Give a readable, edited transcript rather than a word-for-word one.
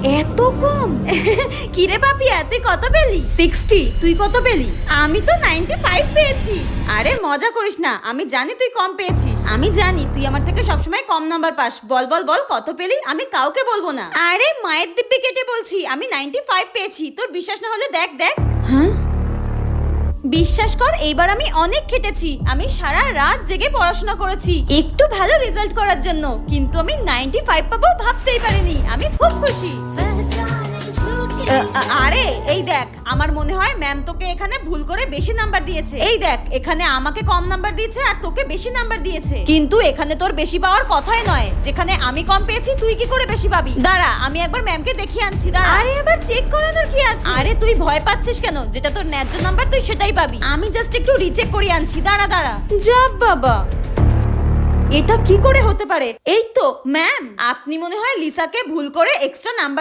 এত কম? কিরে পাপিয়া, তুই কত পেলি? 60। তুই কত পেলি? আমি তো 95 পেয়েছি। আরে মজা করিস না, আমি জানি তুই কম পেয়েছিস। আমি জানি তুই আমার থেকে সবসময় কম নাম্বার পাস। বল বল বল কত পেলি? আমি কাউকে বলবো না। আরে মায়ের দিব্যি কেটে বলছি, আমি 95 পেয়েছি। তোর বিশ্বাস না হলে দেখ দেখ। হ্যাঁ, বিশ্বাস কর, এইবার আমি অনেক খেটেছি। আমি সারা রাত জেগে পড়াশোনা করেছি একটু ভালো রেজাল্ট করার জন্য, কিন্তু আমি 95 পাবো ভাবতেই পারিনি। আমি খুব খুশি। আরে এই দেখ, আমার মনে হয় ম্যাম তোকে এখানে ভুল করে বেশি নাম্বার দিয়েছে। এই দেখ, এখানে আমাকে কম নাম্বার দিয়েছে আর তোকে বেশি নাম্বার দিয়েছে, কিন্তু এখানে তোর বেশি পাওয়ার কথাই নয়। যেখানে আমি কম পেয়েছি তুই কি করে বেশি পাবি? দাঁড়া, আমি একবার ম্যামকে দেখিয়ে আনছি। দাঁড়া। আরে আবার চেক করানোর কি আছে? আরে তুই ভয় পাচ্ছিস কেন? যেটা তোর ন্যায্য নাম্বার তুই সেটাই পাবি। আমি জাস্ট একটু রিচেক করে আনছি। দাঁড়া দাঁড়া। যা বাবা, এটা কি করে হতে পারে? এই তো ম্যাম, আপনি মনে হয় লিসাকে ভুল করে এক্সট্রা নাম্বার